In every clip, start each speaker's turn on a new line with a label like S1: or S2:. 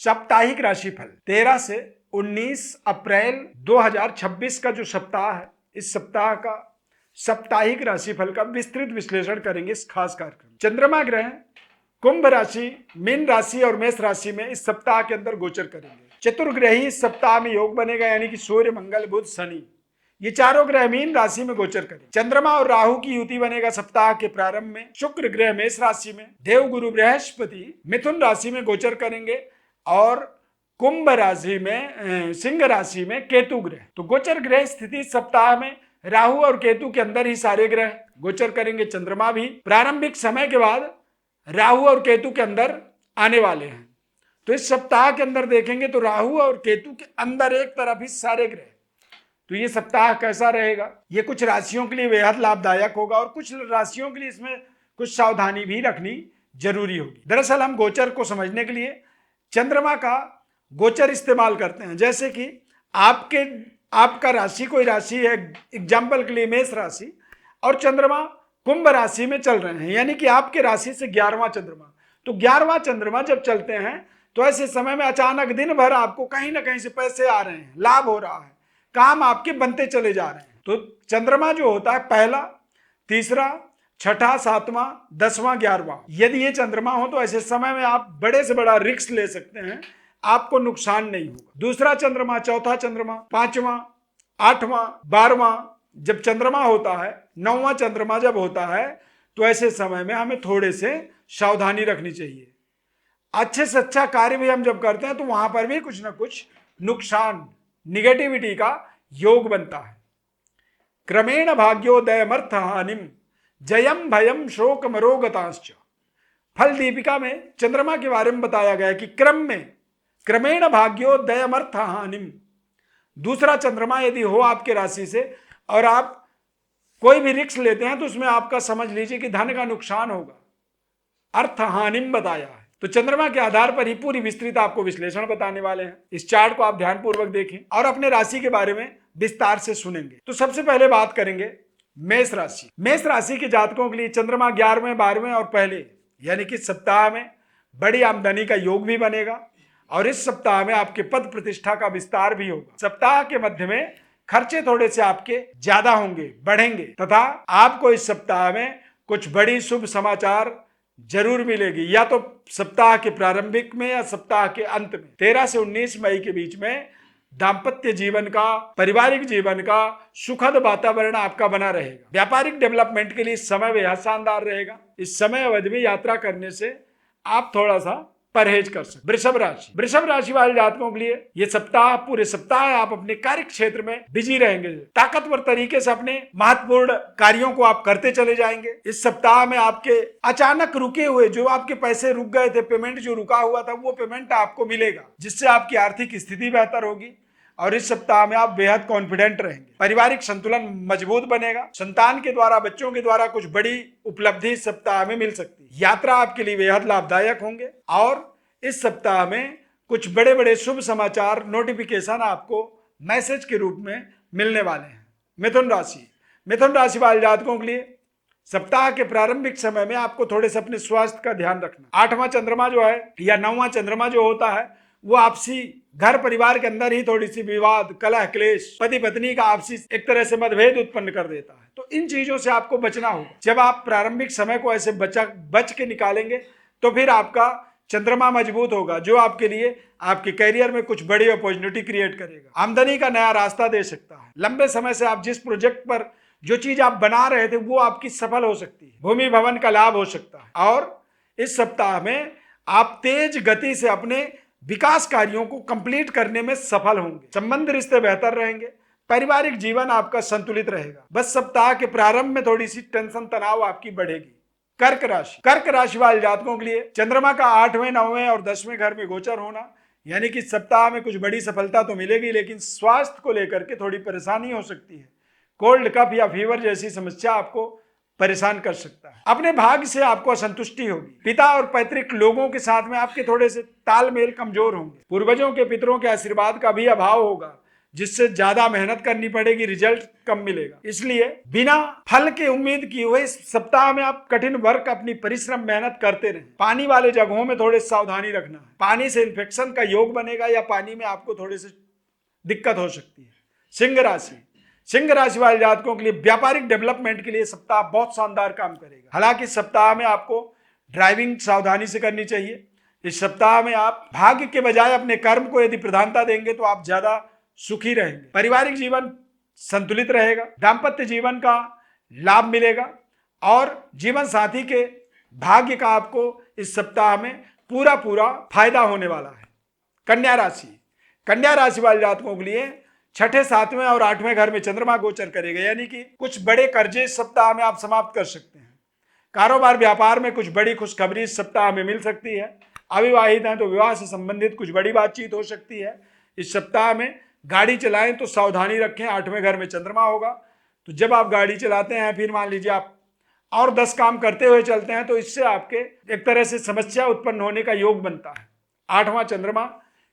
S1: साप्ताहिक राशिफल 13 से 19 अप्रैल 2026 का जो सप्ताह है, इस सप्ताह का साप्ताहिक राशिफल का विस्तृत विश्लेषण करेंगे इस खास कार्यक्रम। चंद्रमा ग्रह कुंभ राशि, मीन राशि और मेष राशि में इस सप्ताह के अंदर गोचर करेंगे। चतुर्ग्रही इस सप्ताह में योग बनेगा, यानी कि सूर्य, मंगल, बुध, शनि, ये चारों ग्रह मीन राशि में गोचर करेंगे। चंद्रमा और राहु की युति बनेगा सप्ताह के प्रारंभ में। शुक्र ग्रह मेष राशि में, देव गुरु बृहस्पति मिथुन राशि में गोचर करेंगे और कुंभ राशि में, सिंह राशि में केतु ग्रह। तो गोचर ग्रह स्थिति सप्ताह में राहु और केतु के अंदर ही सारे ग्रह गोचर करेंगे। चंद्रमा भी प्रारंभिक समय के बाद राहु और केतु के अंदर आने वाले हैं। तो इस सप्ताह के अंदर देखेंगे तो राहु और केतु के अंदर एक तरफ ही सारे ग्रह। तो ये सप्ताह कैसा रहेगा? ये कुछ राशियों के लिए बेहद लाभदायक होगा और कुछ राशियों के लिए इसमें कुछ सावधानी भी रखनी जरूरी होगी। दरअसल हम गोचर को समझने के लिए चंद्रमा का गोचर इस्तेमाल करते हैं। जैसे कि आपका राशि कोई राशि है, एग्जाम्पल के लिए मेष राशि, और चंद्रमा कुंभ राशि में चल रहे हैं, यानी कि आपके राशि से 11वां चंद्रमा। तो 11वां चंद्रमा जब चलते हैं तो ऐसे समय में अचानक दिन भर आपको कहीं ना कहीं से पैसे आ रहे हैं, लाभ हो रहा है, काम आपके बनते चले जा रहे हैं। तो चंद्रमा जो होता है पहला, तीसरा, छठा, सातवां, 10वां, 11वां, यदि ये चंद्रमा हो तो ऐसे समय में आप बड़े से बड़ा रिस्क ले सकते हैं, आपको नुकसान नहीं होगा। दूसरा चंद्रमा, चौथा चंद्रमा, 5वां, 8वां, 12वां जब चंद्रमा होता है, 9वां चंद्रमा जब होता है, तो ऐसे समय में हमें थोड़े से सावधानी रखनी चाहिए। अच्छे से अच्छा कार्य भी हम जब करते हैं तो वहां पर भी कुछ ना कुछ नुकसान, निगेटिविटी का योग बनता है। क्रमेण भाग्योदयमर्थ हानिम जयम भयम शोक मरोगतांश्च। फल दीपिका में चंद्रमा के बारे में बताया गया कि क्रमेण भाग्योदयमर्थ हानिम, दूसरा चंद्रमा यदि हो आपके राशि से और आप कोई भी रिस्क लेते हैं तो उसमें आपका समझ लीजिए कि धन का नुकसान होगा, अर्थ हानिम बताया है। तो चंद्रमा के आधार पर ही पूरी विस्तृत आपको विश्लेषण बताने वाले हैं। इस चार्ट को आप ध्यानपूर्वक देखें और अपने राशि के बारे में विस्तार से सुनेंगे। तो सबसे पहले बात करेंगे मेष राशि। मेष राशि के जातकों के लिए चंद्रमा 11वें, 12वें और पहले, यानी कि सप्ताह में बड़ी आमदनी का योग भी बनेगा और इस सप्ताह में आपके पद प्रतिष्ठा का विस्तार भी होगा। सप्ताह के मध्य में खर्चे थोड़े से आपके ज्यादा होंगे, बढ़ेंगे, तथा आपको इस सप्ताह में कुछ बड़ी शुभ समाचार जरूर मिलेगी, या तो सप्ताह के प्रारंभिक में या सप्ताह के अंत में। 13 से 19 मई के बीच में दाम्पत्य जीवन का, पारिवारिक जीवन का सुखद वातावरण आपका बना रहेगा। व्यापारिक डेवलपमेंट के लिए इस समय बेहद शानदार रहेगा। इस समय अवधि में यात्रा करने से आप थोड़ा सा परहेज कर सकते। वृषभ राशि वाले जातकों के लिए ये सप्ताह, पूरे सप्ताह आप अपने कार्य क्षेत्र में बिजी रहेंगे। ताकतवर तरीके से अपने महत्वपूर्ण कार्यों को आप करते चले जाएंगे। इस सप्ताह में आपके अचानक रुके हुए, जो आपके पैसे रुक गए थे, पेमेंट जो रुका हुआ था, वो पेमेंट आपको मिलेगा, जिससे आपकी आर्थिक स्थिति बेहतर होगी और इस सप्ताह में आप बेहद कॉन्फिडेंट रहेंगे। पारिवारिक संतुलन मजबूत बनेगा। संतान के द्वारा, बच्चों के द्वारा कुछ बड़ी उपलब्धि इस सप्ताह में मिल सकती है। यात्रा आपके लिए बेहद लाभदायक होंगे और इस सप्ताह में कुछ बड़े बड़े शुभ समाचार, नोटिफिकेशन आपको मैसेज के रूप में मिलने वाले हैं। मिथुन राशि वाले जातकों के लिए सप्ताह के प्रारंभिक समय में आपको थोड़े से अपने स्वास्थ्य का ध्यान रखना। 8वां चंद्रमा जो है या 9वां चंद्रमा जो होता है, वो आपसी घर परिवार के अंदर ही थोड़ी सी विवाद, कलह, क्लेश, पति पत्नी का आपसी एक तरह से मतभेद उत्पन्न कर देता है। तो इन चीजों से आपको बचना होगा। जब आप प्रारंभिक समय को ऐसे बच के निकालेंगे तो फिर आपका चंद्रमा मजबूत होगा, जो आपके लिए आपके करियर में कुछ बड़ी अपॉर्चुनिटी क्रिएट करेगा, आमदनी का नया रास्ता दे सकता है। लंबे समय से आप जिस प्रोजेक्ट पर, जो चीज आप बना रहे थे, वो आपकी सफल हो सकती है। भूमि भवन का लाभ हो सकता है और इस सप्ताह में आप तेज गति से अपने विकास कार्यों को कंप्लीट करने में सफल होंगे। संबंध, रिश्ते बेहतर रहेंगे। पारिवारिक जीवन आपका संतुलित रहेगा। बस सप्ताह के प्रारंभ में थोड़ी सी टेंशन, तनाव आपकी बढ़ेगी। कर्क राशि वाले जातकों के लिए चंद्रमा का 8वें, 9वें और 10वें घर में गोचर होना, यानी कि सप्ताह में कुछ बड़ी सफलता तो मिलेगी, लेकिन स्वास्थ्य को लेकर के थोड़ी परेशानी हो सकती है। कोल्ड, कफ या फीवर जैसी समस्या आपको परेशान कर सकता है। अपने भाग्य से आपको असंतुष्टि होगी। पिता और पैतृक लोगों के साथ में आपके थोड़े से तालमेल कमजोर होंगे। पूर्वजों के, पितरों के आशीर्वाद का भी अभाव होगा, जिससे ज्यादा मेहनत करनी पड़ेगी, रिजल्ट कम मिलेगा। इसलिए बिना फल के उम्मीद किए हुए इस सप्ताह में आप कठिन वर्क, अपनी परिश्रम, मेहनत करते रहें। पानी वाले जगहों में थोड़ी सावधानी रखना है, पानी से इन्फेक्शन का योग बनेगा या पानी में आपको थोड़ी सी दिक्कत हो सकती है। सिंह राशि, सिंह राशि वाले जातकों के लिए व्यापारिक डेवलपमेंट के लिए सप्ताह बहुत शानदार काम करेगा। हालांकि सप्ताह में आपको ड्राइविंग सावधानी से करनी चाहिए। इस सप्ताह में आप भाग्य के बजाय अपने कर्म को यदि प्रधानता देंगे तो आप ज्यादा सुखी रहेंगे। पारिवारिक जीवन संतुलित रहेगा, दाम्पत्य जीवन का लाभ मिलेगा और जीवन साथी के भाग्य का आपको इस सप्ताह में पूरा पूरा फायदा होने वाला है। कन्या राशि, कन्या राशि वाले जातकों के लिए छठे, सातवें और आठवें घर में चंद्रमा गोचर करेगा, यानी कि कुछ बड़े कर्जे इस सप्ताह में आप समाप्त कर सकते हैं। कारोबार व्यापार में कुछ बड़ी खुशखबरी इस सप्ताह में मिल सकती है। अविवाहित हैं तो विवाह से संबंधित कुछ बड़ी बातचीत हो सकती है। इस सप्ताह में गाड़ी चलाएं तो सावधानी रखें, आठवें घर में चंद्रमा होगा। तो जब आप गाड़ी चलाते हैं, फिर मान लीजिए आप और 10 काम करते हुए चलते हैं, तो इससे आपके एक तरह से समस्या उत्पन्न होने का योग बनता है। आठवां चंद्रमा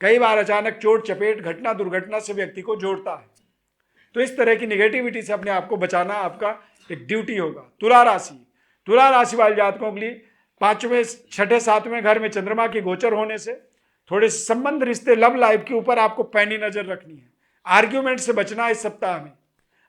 S1: कई बार अचानक चोट चपेट, घटना दुर्घटना से व्यक्ति को जोड़ता है। तो इस तरह की निगेटिविटी से अपने आप को बचाना आपका एक ड्यूटी होगा। तुला राशि, तुला राशि वाले जातकों के लिए पांचवें, छठे, सातवें घर में चंद्रमा के गोचर होने से थोड़े संबंध, रिश्ते, लव लाइफ के ऊपर आपको पैनी नजर रखनी है। आर्ग्यूमेंट से बचना इस सप्ताह में।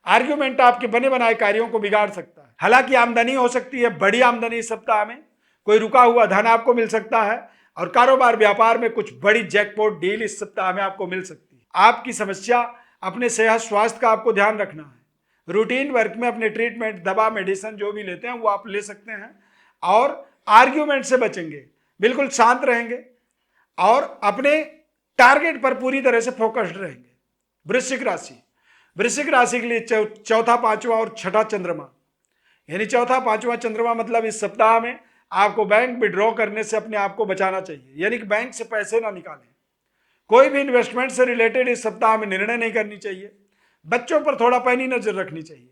S1: आर्ग्यूमेंट आपके बने बनाए कार्यों को बिगाड़ सकता है। हालांकि आमदनी हो सकती है, बड़ी आमदनी इस सप्ताह में, कोई रुका हुआ धन आपको मिल सकता है और कारोबार व्यापार में कुछ बड़ी जैकपॉट डील इस सप्ताह में आपको मिल सकती है। आपकी समस्या अपने सेहत स्वास्थ्य का आपको ध्यान रखना है। रूटीन वर्क में अपने ट्रीटमेंट, दवा, मेडिसिन जो भी लेते हैं वो आप ले सकते हैं और आर्ग्यूमेंट से बचेंगे, बिल्कुल शांत रहेंगे और अपने टारगेट पर पूरी तरह से फोकस्ड रहेंगे। वृश्चिक राशि, वृश्चिक राशि के लिए चौथा, पांचवा और छठा चंद्रमा, यानी चौथा पांचवा चंद्रमा मतलब इस सप्ताह में आपको बैंक विड्रॉ करने से अपने आप को बचाना चाहिए, यानी कि बैंक से पैसे ना निकालें। कोई भी इन्वेस्टमेंट से रिलेटेड इस सप्ताह में निर्णय नहीं करनी चाहिए। बच्चों पर थोड़ा पैनी नजर रखनी चाहिए।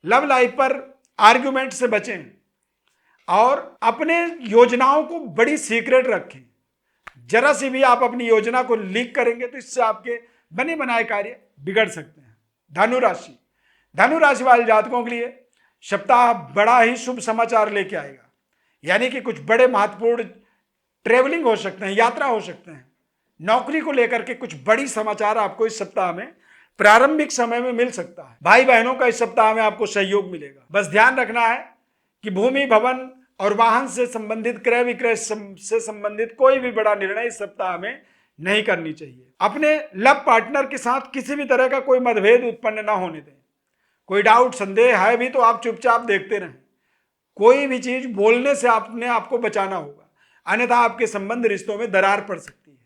S1: लव लाइफ पर आर्ग्यूमेंट से बचें और अपने योजनाओं को बड़ी सीक्रेट रखें। जरा सी भी आप अपनी योजना को लीक करेंगे तो इससे आपके बने बनाए कार्य बिगड़ सकते हैं। धनु राशि, धनु राशि वाले जातकों के लिए सप्ताह बड़ा ही शुभ समाचार लेके आएगा, यानी कि कुछ बड़े महत्वपूर्ण ट्रेवलिंग हो सकते हैं, यात्रा हो सकते हैं। नौकरी को लेकर के कुछ बड़ी समाचार आपको इस सप्ताह में प्रारंभिक समय में मिल सकता है। भाई बहनों का इस सप्ताह में आपको सहयोग मिलेगा। बस ध्यान रखना है कि भूमि, भवन और वाहन से संबंधित, क्रय विक्रय से संबंधित कोई भी बड़ा निर्णय इस सप्ताह में नहीं करनी चाहिए। अपने लव पार्टनर के साथ किसी भी तरह का कोई मतभेद उत्पन्न ना होने दें। कोई डाउट, संदेह है भी तो आप चुपचाप देखते रहें। कोई भी चीज बोलने से आपने आपको बचाना होगा, अन्यथा आपके संबंध, रिश्तों में दरार पड़ सकती है।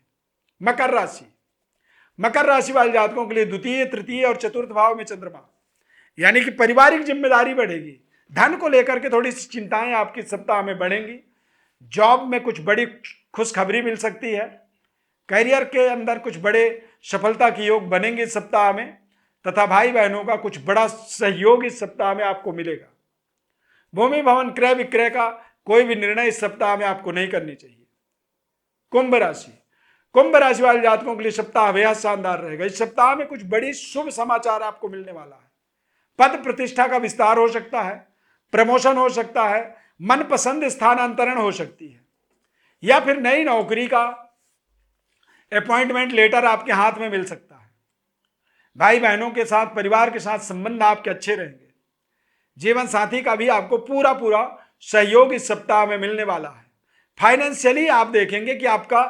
S1: मकर राशि, मकर राशि वाले जातकों के लिए द्वितीय, तृतीय और चतुर्थ भाव में चंद्रमा, यानी कि पारिवारिक जिम्मेदारी बढ़ेगी। धन को लेकर के थोड़ी सी चिंताएं आपकी सप्ताह में बढ़ेंगी। जॉब में कुछ बड़ी खुशखबरी मिल सकती है। करियर के अंदर कुछ बड़े सफलता के योग बनेंगे इस सप्ताह में, तथा भाई बहनों का कुछ बड़ा सहयोग इस सप्ताह में आपको मिलेगा। भूमि, भवन, क्रय विक्रय का कोई भी निर्णय इस सप्ताह में आपको नहीं करनी चाहिए। कुंभ राशि, कुंभ राशि वाले जातकों के लिए सप्ताह बेहद शानदार रहेगा। इस सप्ताह में कुछ बड़ी शुभ समाचार आपको मिलने वाला है। पद प्रतिष्ठा का विस्तार हो सकता है, प्रमोशन हो सकता है, मनपसंद स्थानांतरण हो सकती है, या फिर नई नौकरी का अपॉइंटमेंट लेटर आपके हाथ में मिल सकता है। भाई बहनों के साथ, परिवार के साथ संबंध आपके अच्छे रहेंगे। जीवन साथी का भी आपको पूरा पूरा सहयोग इस सप्ताह में मिलने वाला है। फाइनेंशियली आप देखेंगे कि आपका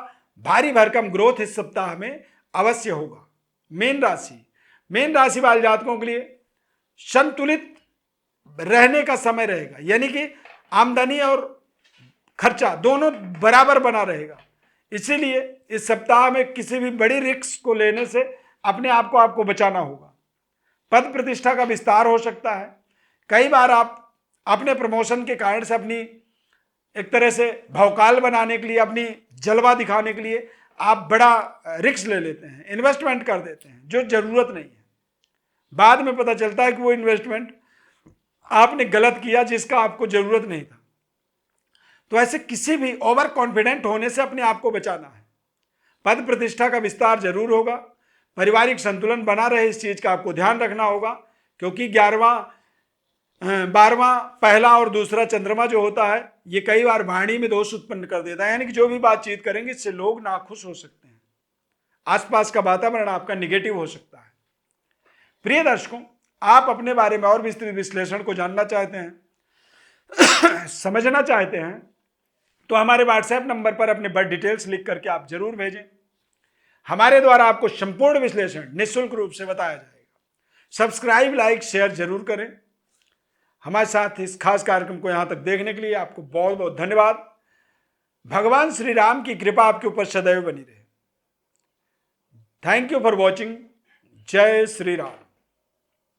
S1: भारी भरकम ग्रोथ इस सप्ताह में अवश्य होगा। मीन राशि, मीन राशि वाले जातकों के लिए संतुलित रहने का समय रहेगा, यानी कि आमदनी और खर्चा दोनों बराबर बना रहेगा। इसीलिए इस सप्ताह में किसी भी बड़ी रिस्क को लेने से अपने आप को आपको बचाना होगा। पद प्रतिष्ठा का विस्तार हो सकता है। कई बार आप अपने प्रमोशन के कारण से अपनी एक तरह से भौकाल बनाने के लिए, अपनी जलवा दिखाने के लिए आप बड़ा रिस्क ले लेते हैं, इन्वेस्टमेंट कर देते हैं जो जरूरत नहीं है। बाद में पता चलता है कि वो इन्वेस्टमेंट आपने गलत किया, जिसका आपको जरूरत नहीं था। तो ऐसे किसी भी ओवर कॉन्फिडेंट होने से अपने आप को बचाना है। पद प्रतिष्ठा का विस्तार जरूर होगा। पारिवारिक संतुलन बना रहे, इस चीज का आपको ध्यान रखना होगा, क्योंकि 12वां पहला और दूसरा चंद्रमा जो होता है ये कई बार वाणी में दोष उत्पन्न कर देता है, यानी कि जो भी बातचीत करेंगे इससे लोग नाखुश हो सकते हैं, आसपास का वातावरण आपका निगेटिव हो सकता है। प्रिय दर्शकों, आप अपने बारे में और विस्तृत विश्लेषण को जानना चाहते हैं समझना चाहते हैं तो हमारे व्हाट्सएप नंबर पर अपने बर्थ डिटेल्स लिख करके आप जरूर भेजें। हमारे द्वारा आपको संपूर्ण विश्लेषण निःशुल्क रूप से बताया जाएगा। सब्सक्राइब, लाइक, शेयर जरूर करें। हमारे साथ इस खास कार्यक्रम को यहां तक देखने के लिए आपको बहुत बहुत धन्यवाद। भगवान श्री राम की कृपा आपके ऊपर सदैव बनी रहे। Thank you for watching. जय श्री राम।